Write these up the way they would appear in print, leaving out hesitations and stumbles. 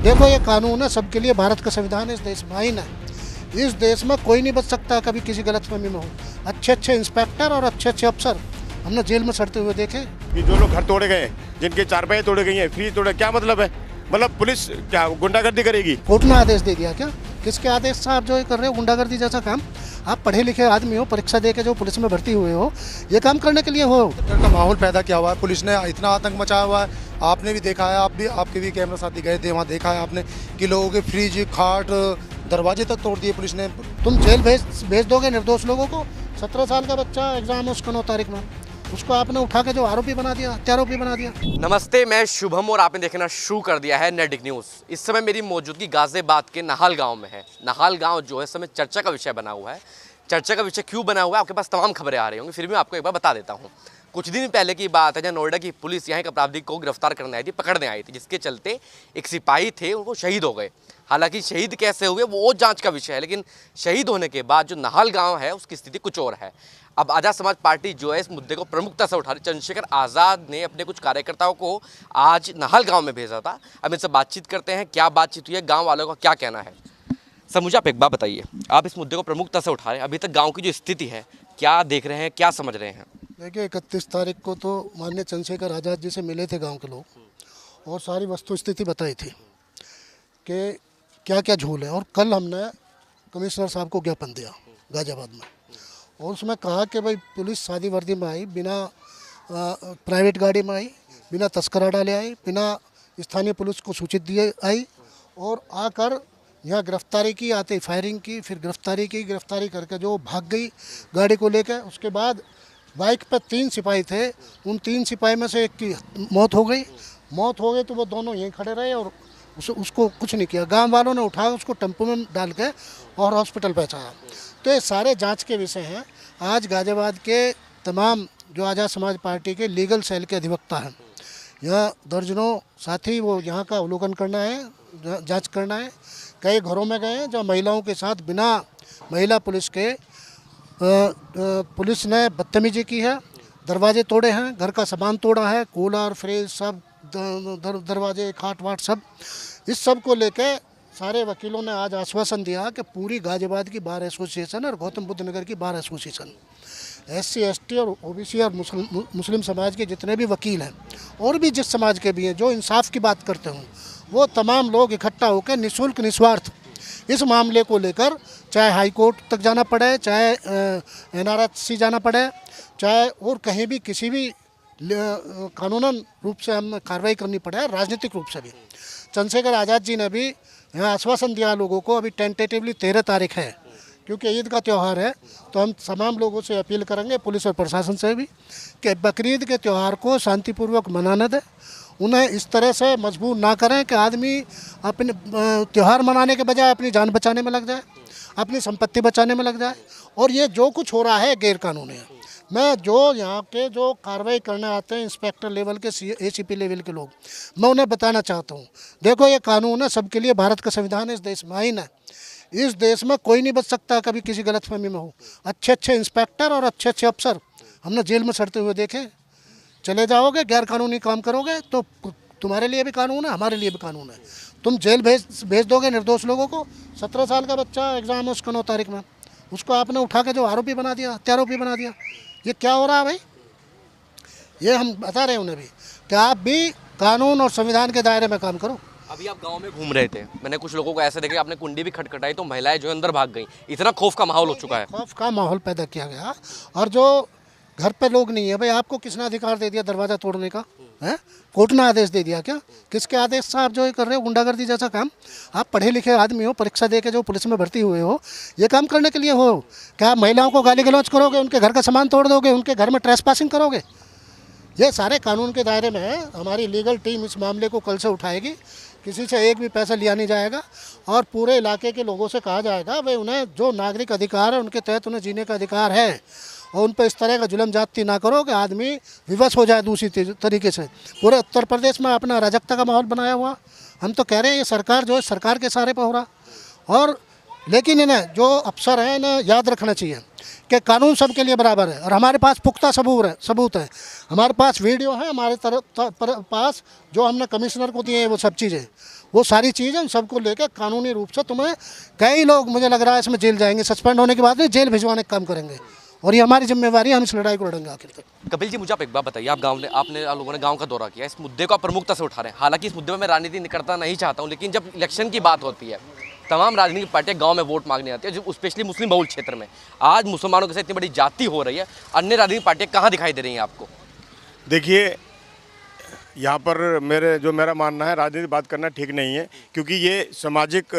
देखो ये कानून है सबके लिए, भारत का संविधान है, इस देश में आईन है। इस देश में कोई नहीं बच सकता कभी किसी गलतफहमी में हो। अच्छे अच्छे इंस्पेक्टर और अच्छे अच्छे अफसर हमने जेल में सड़ते हुए देखे। कि जो लोग घर तोड़े गए, जिनके चारपाई तोड़े गई हैं, फ्रिज तोड़े, क्या मतलब है? मतलब पुलिस क्या गुंडागर्दी करेगी? कोर्ट ने आदेश दे दिया क्या? किसके आदेश से आप जो ये कर रहे हो गुंडागर्दी जैसा काम? आप पढ़े लिखे आदमी हो, परीक्षा दे के जो पुलिस में भर्ती हुए हो, ये काम करने के लिए हो। डर का माहौल पैदा किया हुआ है, पुलिस ने इतना आतंक मचाया हुआ है। आपने भी देखा है, आपके भी कैमरा साथी गए थे, वहाँ देखा है आपने कि लोगों के फ्रिज, खाट, दरवाजे तक तोड़ दिए पुलिस ने। तुम जेल भेज दोगे निर्दोष लोगों को? 17 साल का बच्चा एग्जाम है उसका 9 तारीख में, उसको आपने उठा के जो आरोपी बना दिया, हत्यारोपी बना दिया। नमस्ते, मैं शुभम और आपने देखना शुरू कर दिया है नेटिक न्यूज़। इस समय मेरी मौजूदगी गाजियाबाद के नाहल गांव में है। नाहल गांव जो है इस समय चर्चा का विषय बना हुआ है। चर्चा का विषय क्यों बना हुआ है, आपके पास तमाम खबरें आ रही होंगी, फिर भी आपको एक बार बता देता हूँ। कुछ दिन पहले की बात है जब नोएडा की पुलिस यहाँ एक अपराधी को गिरफ्तार करने आई थी, पकड़ने आई थी, जिसके चलते एक सिपाही थे वो शहीद हो गए। हालांकि शहीद कैसे हुए वो जांच का विषय है, लेकिन शहीद होने के बाद जो नाहल गांव है उसकी स्थिति कुछ और है। अब आज़ाद समाज पार्टी जो है इस मुद्दे को प्रमुखता से उठा रही। चंद्रशेखर आज़ाद ने अपने कुछ कार्यकर्ताओं को आज नाहल गांव में भेजा था। अब इनसे बातचीत करते हैं, क्या बातचीत हुई है, गाँव वालों का क्या कहना है। सर, मुझे आप एक बात बताइए, आप इस मुद्दे को प्रमुखता से उठा रहे हैं, अभी तक गाँव की जो स्थिति है क्या देख रहे हैं, क्या समझ रहे हैं? देखिए 31 तारीख को तो माननीय चंद्रशेखर आज़ाद जी से मिले थे गांव के लोग और सारी वस्तु स्थिति बताई थी कि क्या क्या झूल है। और कल हमने कमिश्नर साहब को ज्ञापन दिया गाजियाबाद में, और उसमें कहा कि भाई पुलिस सादी वर्दी में आई, बिना प्राइवेट गाड़ी में आई, बिना तस्करा डाले आई, बिना स्थानीय पुलिस को सूचित दिए आई, और आकर यहाँ गिरफ्तारी की, आते फायरिंग की, फिर गिरफ्तारी करके जो भाग गई गाड़ी को लेकर। उसके बाद बाइक पर 3 सिपाही थे, उन 3 सिपाही में से एक की मौत हो गई तो वो दोनों यहीं खड़े रहे और उसको कुछ नहीं किया। गांव वालों ने उठा उसको टेम्पो में डाल के और हॉस्पिटल पहुंचाया। तो ये सारे जांच के विषय हैं। आज गाजियाबाद के तमाम जो आज़ाद समाज पार्टी के लीगल सेल के अधिवक्ता हैं, यहाँ दर्जनों साथी वो यहाँ का अवलोकन करना है, जाँच करना है। कई घरों में गए हैं जहाँ महिलाओं के साथ बिना महिला पुलिस के पुलिस ने बदतमीजी की है, दरवाजे तोड़े हैं, घर का सामान तोड़ा है, कूलर, फ्रिज, सब दरवाजे, खाट वाट सब। इस सब को लेके सारे वकीलों ने आज आश्वासन दिया कि पूरी गाजियाबाद की बार एसोसिएशन और गौतम बुद्ध नगर की बार एसोसिएशन, SC ST और OBC और मुस्लिम समाज के जितने भी वकील हैं और भी जिस समाज के भी हैं जो इंसाफ की बात करते हों, वो तमाम लोग इकट्ठा होकर निःशुल्क निस्वार्थ इस मामले को लेकर, चाहे हाई कोर्ट तक जाना पड़े, चाहे NRC जाना पड़े, चाहे और कहीं भी किसी भी कानूनन रूप से हम कार्रवाई करनी पड़े, राजनीतिक रूप से भी। चंद्रशेखर आज़ाद जी ने भी यहाँ आश्वासन दिया लोगों को। अभी टेंटेटिवली 13 तारीख है, क्योंकि ईद का त्यौहार है, तो हम तमाम लोगों से अपील करेंगे, पुलिस और प्रशासन से भी, कि बकरीद के त्यौहार को शांतिपूर्वक मनाने दें। उन्हें इस तरह से मजबूर ना करें कि आदमी अपने त्यौहार मनाने के बजाय अपनी जान बचाने में लग जाए, अपनी संपत्ति बचाने में लग जाए। और ये जो कुछ हो रहा है गैरकानूनी है। मैं जो यहाँ के जो कार्रवाई करने आते हैं इंस्पेक्टर लेवल के, ACP लेवल के लोग, मैं उन्हें बताना चाहता हूँ, देखो ये कानून है सबके लिए, भारत का संविधान है, इस देश में आईन है। इस देश में कोई नहीं बच सकता कभी किसी गलतफहमी में हो। अच्छे अच्छे इंस्पेक्टर और अच्छे अच्छे अफसर हमने जेल में सड़ते हुए देखे। चले जाओगे, गैर कानूनी काम करोगे तो तुम्हारे लिए भी कानून है, हमारे लिए भी कानून है। तुम जेल भेज दोगे निर्दोष लोगों को। 17 साल का बच्चा एग्जाम है उसका 9 तारीख में, उसको आपने उठा के जो आरोपी बना दिया, हत्यारोपी बना दिया। ये क्या हो रहा है भाई? ये हम बता रहे हैं उन्हें भी कि आप भी कानून और संविधान के दायरे में काम करो। अभी आप गांव में घूम रहे थे, मैंने कुछ लोगों को ऐसे देखा, आपने कुंडी भी खटखटाई तो महिलाएं जो अंदर भाग गई। इतना खौफ का माहौल हो चुका है। खौफ का माहौल पैदा किया गया। और जो घर पे लोग नहीं है, भाई आपको किसने अधिकार दे दिया दरवाज़ा तोड़ने का? है कोर्ट ने आदेश दे दिया क्या? किसके आदेश से आप जो ये कर रहे हो गुंडागर्दी जैसा काम? आप पढ़े लिखे आदमी हो, परीक्षा दे के जो पुलिस में भर्ती हुए हो, ये काम करने के लिए हो क्या? महिलाओं को गाली गलौज करोगे, उनके घर का सामान तोड़ दोगे, उनके घर में ट्रेसपासिंग करोगे? ये सारे कानून के दायरे में है। हमारी लीगल टीम इस मामले को कल से उठाएगी। किसी से एक भी पैसा लिया नहीं जाएगा और पूरे इलाके के लोगों से कहा जाएगा भाई उन्हें जो नागरिक अधिकार है उनके तहत उन्हें जीने का अधिकार है, और उन पर इस तरह का जुल्म ज्यादती ना करो कि आदमी विवश हो जाए दूसरी तरीके से। पूरे उत्तर प्रदेश में अपना अराजकता का माहौल बनाया हुआ। हम तो कह रहे हैं ये सरकार जो है सरकार के सहारे पर हो रहा। और लेकिन इन्हें जो अफसर हैं इन्हें याद रखना चाहिए कि कानून सबके लिए बराबर है। और हमारे पास पुख्ता सबूत है, हमारे पास वीडियो है, हमारे पास जो हमने कमिश्नर को दिए हैं वो सब चीज़ें, वो सारी चीज़ें उन सबको लेकर कानूनी रूप से तुम्हें कई लोग मुझे लग रहा है इसमें जेल जाएंगे, सस्पेंड होने के बाद में जेल भिजवाने का काम करेंगे और ये हमारी जिम्मेवारी है, हम इस लड़ाई को लड़ेंगे आखिर तक। कपिल जी, मुझे आप एक बात बताइए, आप लोगों ने गांव का दौरा किया, इस मुद्दे को आप प्रमुखता से उठा रहे हैं। हालांकि इस मुद्दे में मैं राजनीति करना नहीं चाहता हूं, लेकिन जब इलेक्शन की बात होती है, तमाम राजनीतिक पार्टियां गांव में वोट मांगने आती है, जो स्पेशली मुस्लिम बहुल क्षेत्र में आज मुसलमानों के साथ इतनी बड़ी जाति हो रही है, अन्य राजनीतिक पार्टियां कहाँ दिखाई दे रही हैं आपको? देखिए, यहाँ पर मेरा मानना है, राजनीति बात करना ठीक नहीं है, क्योंकि ये सामाजिक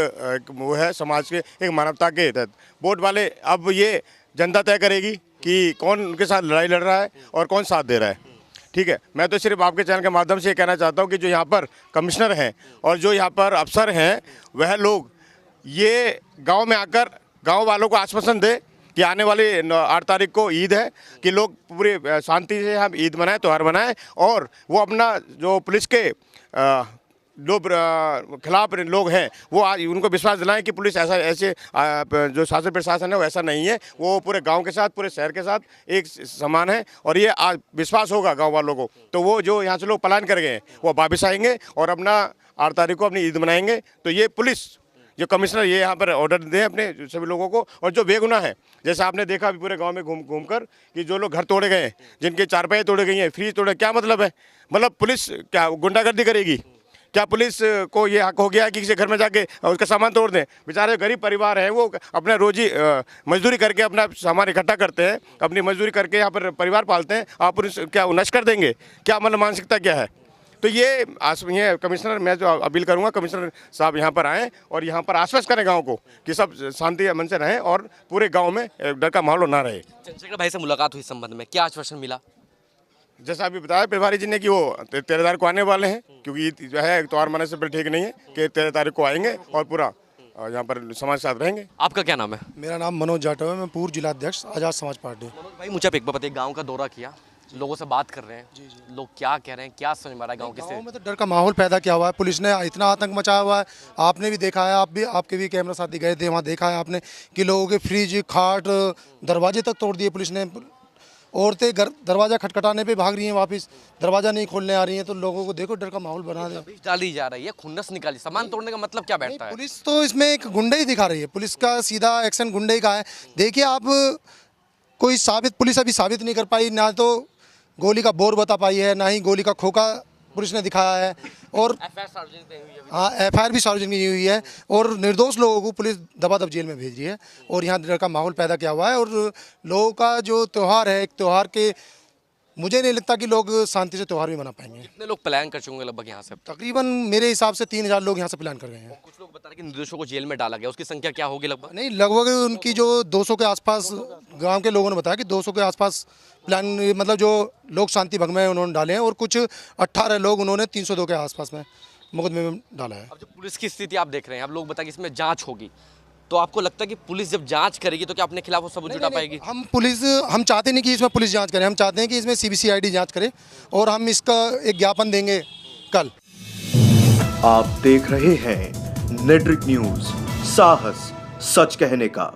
वो है, समाज के एक मानवता के तहत वोट वाले, अब ये जनता तय करेगी कि कौन उनके साथ लड़ाई लड़ रहा है और कौन साथ दे रहा है। ठीक है, मैं तो सिर्फ आपके चैनल के माध्यम से ये कहना चाहता हूँ कि जो यहाँ पर कमिश्नर हैं और जो यहाँ पर अफसर हैं, वह लोग ये गांव में आकर गांव वालों को आश्वासन दे कि आने वाली 8 तारीख को ईद है, कि लोग पूरी शांति से हम ईद मनाएं, त्यौहार मनाएं, और वो अपना जो पुलिस के जो खिलाफ लोग हैं वो आज उनको विश्वास दिलाएं कि पुलिस ऐसे जो शासन प्रशासन है वो ऐसा नहीं है, वो पूरे गांव के साथ, पूरे शहर के साथ एक समान है, और ये आज विश्वास होगा गांव वालों को। तो वो जो यहाँ से लोग पलायन कर गए हैं वो वापस आएंगे और अपना 8 तारीख को अपनी ईद मनाएंगे। तो ये पुलिस जो कमिश्नर ये यहाँ पर ऑर्डर दें अपने सभी लोगों को, और जो बेगुनाह है, जैसे आपने देखा अभी पूरे गांव में घूम कर कि जो लोग घर तोड़े गए हैं, जिनके चारपाई तोड़े गई हैं, फ्रिज तोड़े, क्या मतलब है? मतलब पुलिस क्या गुंडागर्दी करेगी? क्या पुलिस को ये हक हो गया है कि किसी घर में जाके उसका सामान तोड़ दें? बेचारे गरीब परिवार हैं, वो अपना रोजी मजदूरी करके अपना सामान इकट्ठा करते हैं, अपनी मजदूरी करके यहाँ पर परिवार पालते हैं, आप पुलिस क्या नष्ट कर देंगे? क्या मतलब मानसिकता क्या है? तो ये कमिश्नर, मैं जो अपील करूंगा, कमिश्नर साहब यहाँ पर आएँ और यहाँ पर आश्वस्त करें गांव को कि सब शांति अमन से रहें और पूरे गांव में डर का माहौल ना रहे। चंद्रशेखर भाई से मुलाकात हुई, इस संबंध में क्या आश्वासन मिला? जैसा अभी बताया प्रभारी जी ने कि वो 13 तारीख को आने वाले हैं, क्योंकि जो है त्यौहार मनाने से पहले ठीक नहीं है, कि 13 तारीख को आएंगे और पूरा यहाँ पर समाज साथ रहेंगे। आपका क्या नाम है? मेरा नाम मनोज जाटव है, मैं पूर्व जिलाध्यक्ष आज़ाद समाज पार्टी। मनोज भाई, मुझे आप एक बात बताइए, गाँव का दौरा किया, लोगों से बात कर रहे हैं, लोग क्या कह रहे हैं, क्या समझ में आ रहा है? गाँव में तो डर का माहौल पैदा किया हुआ है, पुलिस ने इतना आतंक मचाया हुआ है, आपने भी देखा है, आपके भी कैमरा साथी गए थे, वहाँ देखा है आपने कि लोगों के फ्रिज, खाट, दरवाजे तक तोड़ दिए पुलिस ने। औरतें दरवाजा खटखटाने पे भाग रही हैं, वापस दरवाजा नहीं खोलने आ रही हैं, तो लोगों को देखो डर का माहौल बना दिया। डाली जा रही है, खुन्नस निकाली, सामान तोड़ने का मतलब क्या बैठता है? पुलिस तो इसमें एक गुंडा ही दिखा रही है, पुलिस का सीधा एक्शन गुंडे का है। देखिए आप, कोई पुलिस अभी साबित नहीं कर पाई, ना तो गोली का बोर बता पाई है, ना ही गोली का खोखा पुलिस ने दिखाया है, और हाँ FIR भी सार्वजनिक हुई है, और निर्दोष लोगों को पुलिस दबादब जेल में भेज रही है, और यहाँ डर का माहौल पैदा किया हुआ है। और लोगों का जो त्यौहार है, एक त्यौहार के मुझे नहीं लगता कि लोग शांति से त्यौहार भी मना पाएंगे। कितने लोग पलायन कर चुके हैं लगभग यहाँ से? तकरीबन मेरे हिसाब से 3000 लोग यहाँ से प्लान कर गए हैं। कुछ लोग बता रहे हैं कि निर्दोषों को जेल में डाला गया, उसकी संख्या क्या होगी लगभग? नहीं, लगभग उनकी जो 200 के आसपास, गांव के लोगों ने बताया कि 200 के आसपास प्लान, मतलब जो लोग शांति भंग में उन्होंने डाले हैं, और कुछ 18 लोग उन्होंने 302 के आसपास में मुकदमे में डाला है। अब जो पुलिस की स्थिति आप देख रहे हैं, आप लोग बताएं कि इसमें जांच होगी, तो आपको लगता है कि पुलिस जब जांच करेगी तो क्या अपने खिलाफ वो सबूत जुटा पाएगी? हम चाहते नहीं कि इसमें पुलिस जांच करे, हम चाहते हैं कि इसमें CBCID जांच करे, और हम इसका एक ज्ञापन देंगे कल। आप देख रहे हैं नेट्रिक न्यूज, साहस सच कहने का।